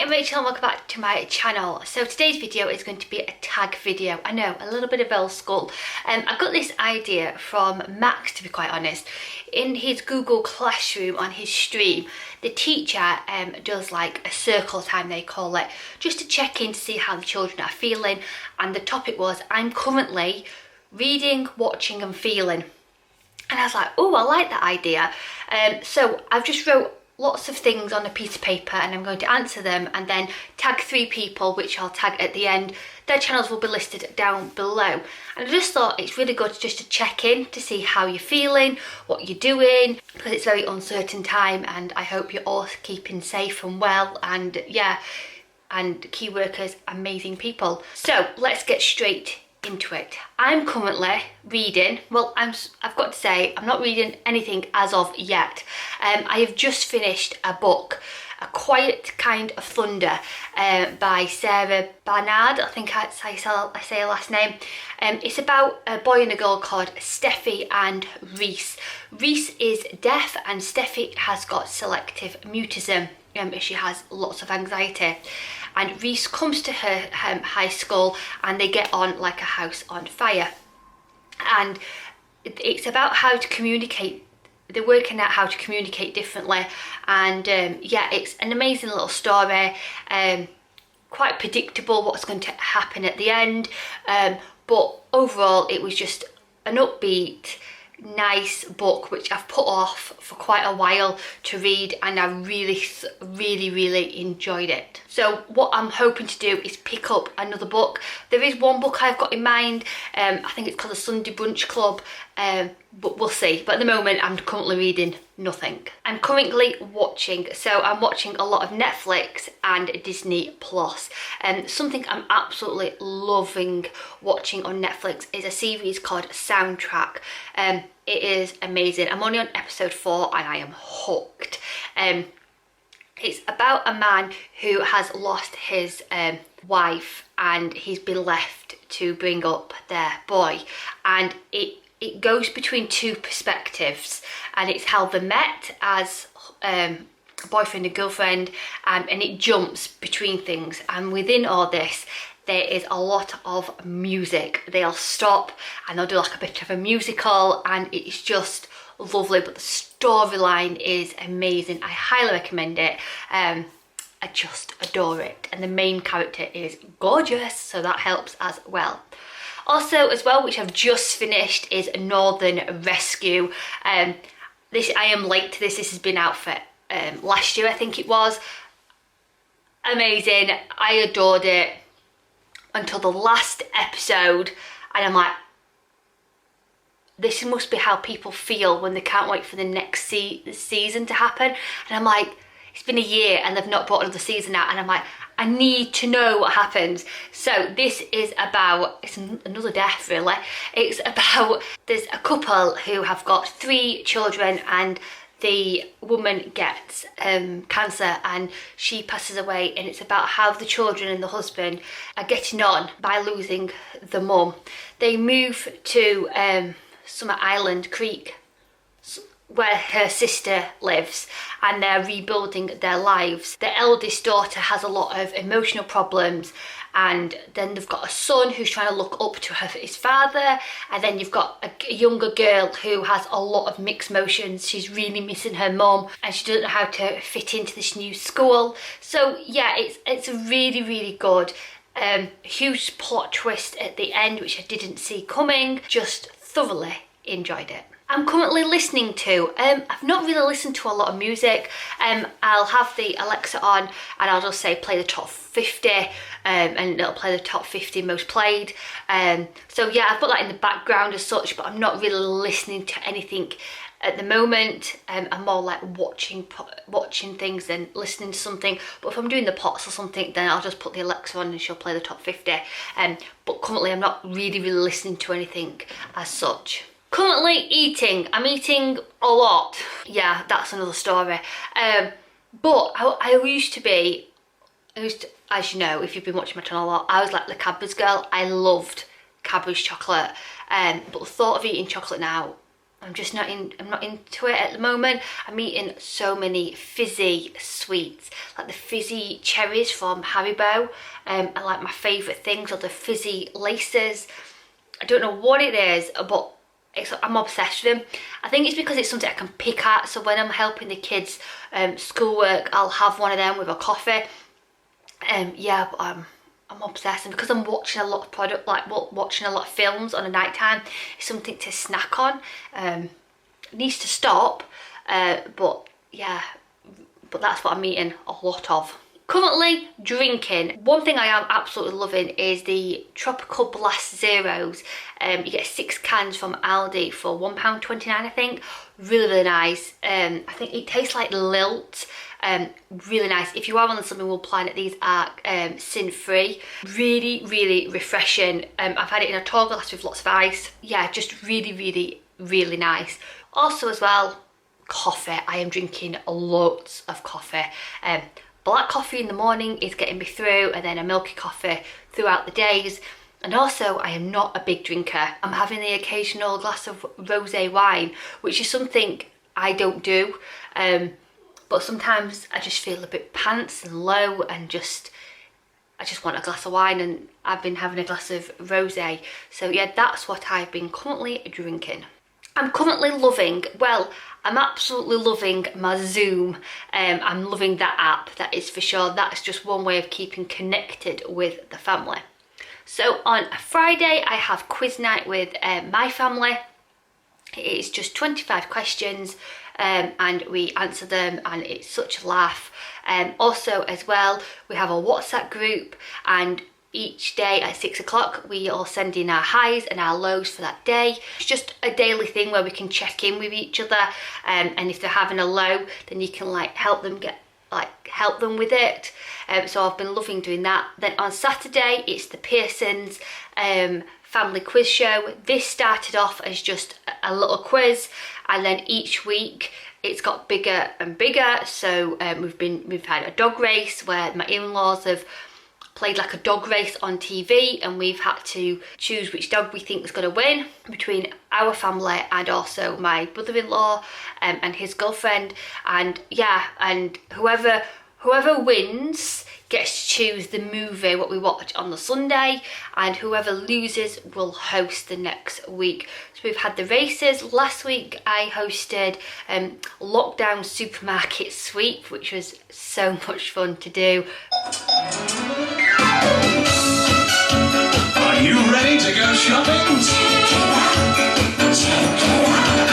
I'm Rachel and welcome back to my channel. So today's video is going to be a tag video. I know, a little bit of old school. I got this idea from Max, to be quite honest. In his Google Classroom on his stream, the teacher does like a circle time, they call it, just to check in to see how the children are feeling. And the topic was, I'm currently reading, watching and feeling. And I was like, oh, I like that idea. So I've just wrote lots of things on a piece of paper and I'm going to answer them and then tag 3 people, which I'll tag at the end. Their channels will be listed down below. And I just thought it's really good just to check in to see how you're feeling, what you're doing, because it's a very uncertain time and I hope you're all keeping safe and well, and yeah, and key workers, amazing people. So let's get straight into it. I'm currently reading, well, I've got to say I'm not reading anything as of yet. I have just finished a book, A Quiet Kind of Thunder, by Sarah Barnard, I think I say her last name. It's about a boy and a girl called Steffi and Reese. Reese is deaf and Steffi has got selective mutism. She has lots of anxiety. And Reese comes to her high school and they get on like a house on fire. And it's about how to communicate. They're working out how to communicate differently. And yeah, it's an amazing little story. Quite predictable what's going to happen at the end. But overall, it was just an upbeat, nice book which I've put off for quite a while to read, and I really enjoyed it. So what I'm hoping to do is pick up another book. There is one book I've got in mind. I think it's called The Sunday Brunch Club, but we'll see. But at the moment I'm currently reading nothing. I'm currently watching, so I'm watching a lot of Netflix and Disney Plus. Something I'm absolutely loving watching on Netflix is a series called Soundtrack. It is amazing. I'm only on episode 4 and I am hooked. It's about a man who has lost his wife and he's been left to bring up their boy, and it goes between 2 perspectives, and it's how they met as boyfriend and girlfriend, and it jumps between things. And within all this there is a lot of music. They'll stop and they'll do like a bit of a musical and it's just lovely, but the storyline is amazing. I highly recommend it. I just adore it, and the main character is gorgeous, so that helps as well. Also as well, which I've just finished, is Northern Rescue. I am late to this. This has been out for last year, I think it was. Amazing. I adored it until the last episode, and I'm like, this must be how people feel when they can't wait for the next season to happen. And I'm like, it's been a year and they've not brought another season out, and I'm like, I need to know what happens. So this is about, it's another death really. It's about, there's a couple who have got 3 children and the woman gets cancer and she passes away, and it's about how the children and the husband are getting on by losing the mum. They move to Summer Island Creek, where her sister lives, and they're rebuilding their lives. The eldest daughter has a lot of emotional problems, and then they've got a son who's trying to look up to his father, and then you've got a younger girl who has a lot of mixed emotions. She's really missing her mum and she doesn't know how to fit into this new school. So yeah, it's really good. Huge plot twist at the end which I didn't see coming. Just thoroughly enjoyed it. I'm currently listening to, I've not really listened to a lot of music. I'll have the Alexa on and I'll just say play the top 50, and it'll play the top 50 most played. So yeah, I've got that in the background as such, but I'm not really listening to anything at the moment. I'm more like watching things than listening to something. But if I'm doing the pots or something, then I'll just put the Alexa on and she'll play the top 50. But currently I'm not really listening to anything as such. Currently eating. I'm eating a lot. Yeah, that's another story. But I used to, as you know, if you've been watching my channel a lot, I was like the Cadbury's girl. I loved Cadbury's chocolate. But the thought of eating chocolate now I'm just not into it at the moment. I'm eating so many fizzy sweets, like the fizzy cherries from Haribo, and like my favourite things are the fizzy laces. I don't know what it is, but I'm obsessed with them. I think it's because it's something I can pick at, so when I'm helping the kids schoolwork, I'll have one of them with a coffee. Yeah, but I'm obsessed, and because I'm watching a lot of watching a lot of films on a night time, it's something to snack on. It needs to stop, but yeah, but that's what I'm eating a lot of. Currently drinking, one thing I am absolutely loving is the Tropical Blast Zeros. You get 6 cans from Aldi for £1.29, I think. Really nice. I think it tastes like Lilt. Really nice. If you are on the Slimming World planet, these are sin-free. Really refreshing. I've had it in a tall glass with lots of ice. Yeah, just really nice. Also as well, coffee. I am drinking lots of coffee. Black coffee in the morning is getting me through, and then a milky coffee throughout the days. And also, I am not a big drinker. I'm having the occasional glass of rosé wine, which is something I don't do. But sometimes I just feel a bit pants and low, and I just want a glass of wine, and I've been having a glass of rosé. So yeah, that's what I've been currently drinking. I'm currently loving, well, I'm absolutely loving my Zoom. I'm loving that app, that is for sure. That's just one way of keeping connected with the family. So on a Friday, I have quiz night with my family. It's just 25 questions and we answer them, and it's such a laugh. Also as well, we have a WhatsApp group, and each day at 6 o'clock we all send in our highs and our lows for that day. It's just a daily thing where we can check in with each other, and if they're having a low, then you can help them with it. So I've been loving doing that. Then on Saturday it's the Pearsons family quiz show. This started off as just a little quiz, and then each week it's got bigger and bigger. So we've had a dog race where my in-laws have played like a dog race on TV, and we've had to choose which dog we think is going to win between our family and also my brother-in-law and his girlfriend. And yeah, and whoever wins gets to choose the movie what we watch on the Sunday, and whoever loses will host the next week. So we've had the races. Last week I hosted Lockdown Supermarket Sweep, which was so much fun to do. Are you ready to go shopping?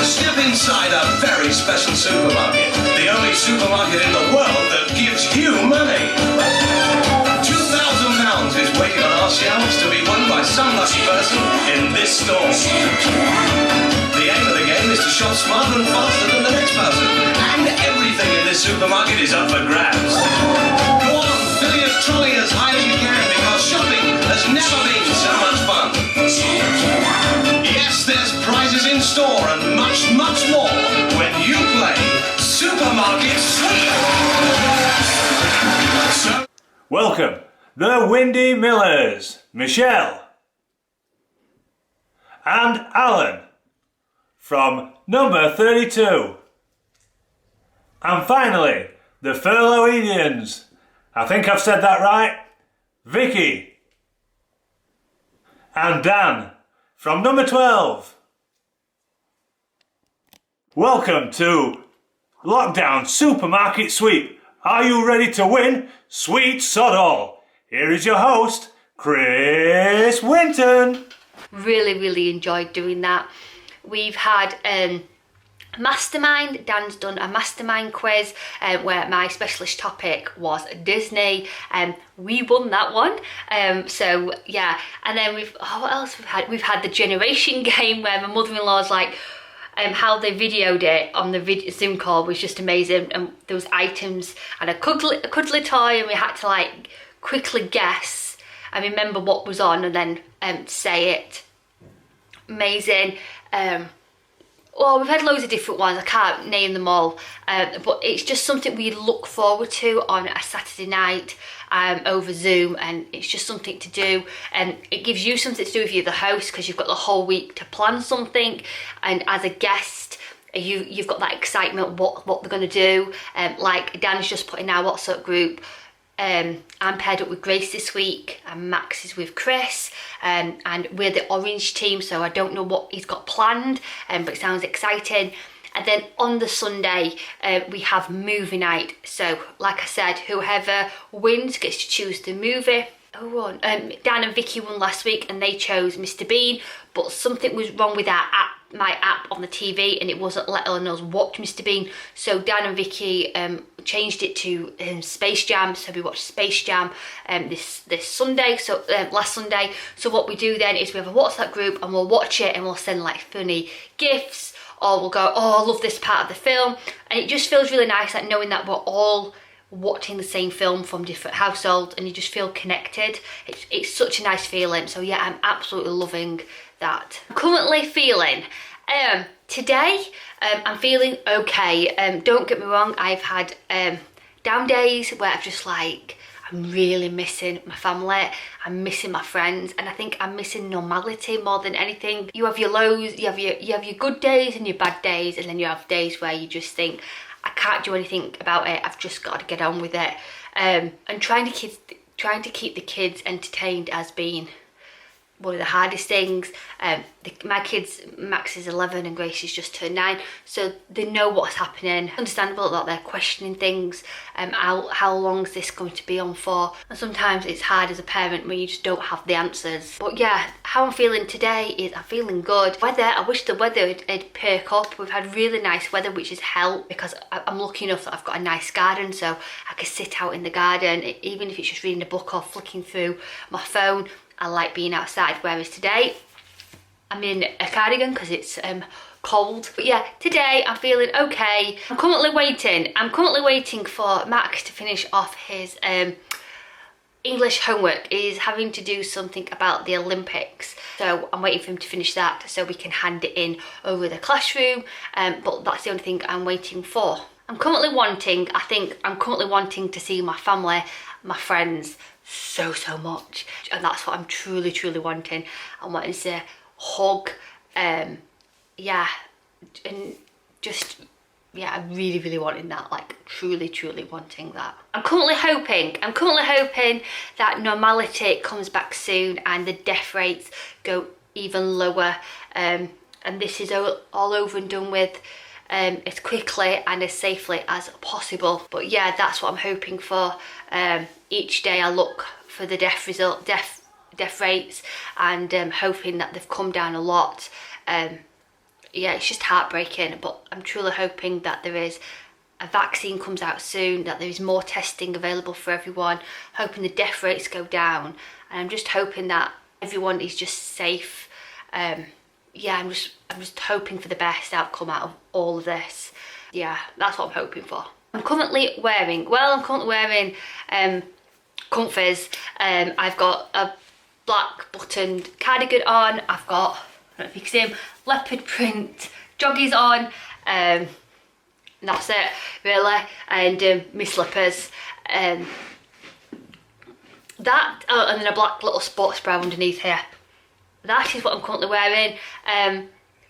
Step inside a very special supermarket. The only supermarket in the world that gives you money. £2,000 is waiting on our shelves to be won by some lucky person in this store. The aim of the game is to shop smarter and faster than the next person. And everything in this supermarket is up for grabs. Go on, fill your trolley as high as you can, because shopping has never been so much fun. Yes, there's prizes in store and much more when you play Supermarket Sweep. Welcome, the Windy Millers, Michelle and Alan from number 32. And finally, the Furloughians. I think I've said that right. Vicky and Dan from number 12. Welcome to Lockdown Supermarket Sweep. Are you ready to win? Sweet sod all. Here is your host, Chris Winton. Really enjoyed doing that. We've had Mastermind. Dan's done a Mastermind quiz where my specialist topic was Disney, and we won that one. So yeah, and then what else we've had? We've had the Generation game where my mother-in-law's how they videoed it on the Zoom call was just amazing, and there was items and a cuddly toy, and we had to quickly guess and remember what was on and then say it. Amazing. Well, we've had loads of different ones, I can't name them all, but it's just something we look forward to on a Saturday night over Zoom, and it's just something to do, and it gives you something to do if you're the host, because you've got the whole week to plan something, and as a guest, you've got that excitement what they're going to do. Like Dan's just put in our WhatsApp group, I'm paired up with Grace this week, and Max is with Chris, and we're the orange team, so I don't know what he's got planned, but it sounds exciting. And then on the Sunday, we have movie night. So like I said, whoever wins gets to choose the movie. Who won? Dan and Vicky won last week, and they chose Mr. Bean, but something was wrong with our app, my app on the TV, and it wasn't letting us watch Mr. Bean. So Dan and Vicky changed it to Space Jam, so we watched Space Jam this Sunday, so last Sunday. So what we do then is we have a WhatsApp group, and we'll watch it, and we'll send like funny gifts, or we'll go, oh, I love this part of the film, and it just feels really nice, like knowing that we're all watching the same film from different households, and you just feel connected. It's such a nice feeling. So yeah, I'm absolutely loving that. I'm currently feeling today I'm feeling okay. Don't get me wrong, I've had down days where I've just like, I'm really missing my family, I'm missing my friends, and I think I'm missing normality more than anything. You have your lows, you have your good days and your bad days, and then you have days where you just think, I can't do anything about it, I've just got to get on with it. And trying to keep the kids entertained has been one of the hardest things. My kids, Max is 11 and Grace is just turned 9, so they know what's happening. Understandable that they're questioning things, how long is this going to be on for, and sometimes it's hard as a parent when you just don't have the answers. But yeah, how I'm feeling today is I'm feeling good. Weather, I wish the weather would perk up. We've had really nice weather, which has helped, because I'm lucky enough that I've got a nice garden, so I can sit out in the garden, even if it's just reading a book or flicking through my phone. I like being outside, whereas today I'm in a cardigan because it's cold. But yeah, today I'm feeling okay. I'm currently waiting for Max to finish off his English homework. He's having to do something about the Olympics, so I'm waiting for him to finish that so we can hand it in over the classroom, but that's the only thing I'm waiting for. I'm currently wanting to see my family, my friends, so much, and that's what I'm truly wanting. I'm wanting to hug, yeah, and just, yeah, I'm really wanting that, like truly wanting that. I'm currently hoping that normality comes back soon and the death rates go even lower, and this is all over and done with as quickly and as safely as possible. But yeah, that's what I'm hoping for. Each day I look for the death rates, and hoping that they've come down a lot. Yeah, it's just heartbreaking, but I'm truly hoping that there is a vaccine comes out soon, that there is more testing available for everyone, hoping the death rates go down, and I'm just hoping that everyone is just safe. Yeah, I'm just hoping for the best outcome out of all of this. Yeah, that's what I'm hoping for. I'm currently wearing comfies. I've got a black buttoned cardigan on. I've got, I don't know if you can see them, leopard print joggies on. And that's it, really. And my slippers. And then a black little sports bra underneath here. That is what I'm currently wearing.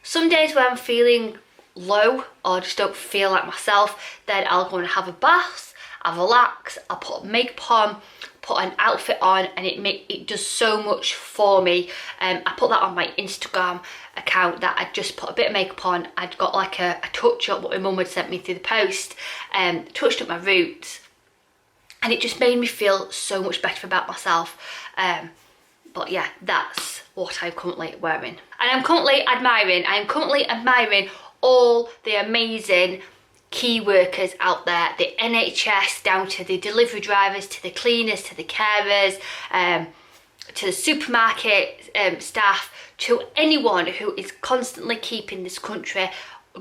Some days where I'm feeling low or just don't feel like myself, then I'll go and have a bath, I'll relax, I'll put makeup on, put an outfit on, and it does so much for me. I put that on my Instagram account, that I just put a bit of makeup on. I'd got like a touch up what my mum had sent me through the post, touched up my roots, and it just made me feel so much better about myself. But yeah, that's what I'm currently wearing. And I'm currently admiring all the amazing key workers out there, the NHS, down to the delivery drivers, to the cleaners, to the carers, to the supermarket staff, to anyone who is constantly keeping this country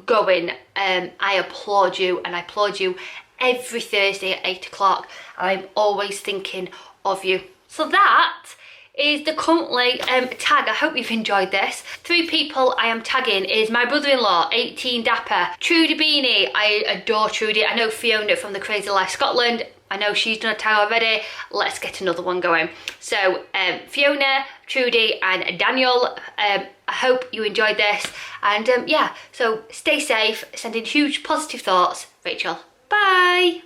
going. I applaud you, and I applaud you every Thursday at 8 o'clock. I'm always thinking of you. So that is the currently tag. I hope you've enjoyed this. 3 people I am tagging is my brother-in-law, 18 Dapper, Trudy Beanie. I adore Trudy. I know Fiona from the Crazy Life Scotland. I know she's done a tag already. Let's get another one going. So Fiona, Trudy and Daniel, I hope you enjoyed this. And yeah, so stay safe, sending huge positive thoughts. Rachel, bye.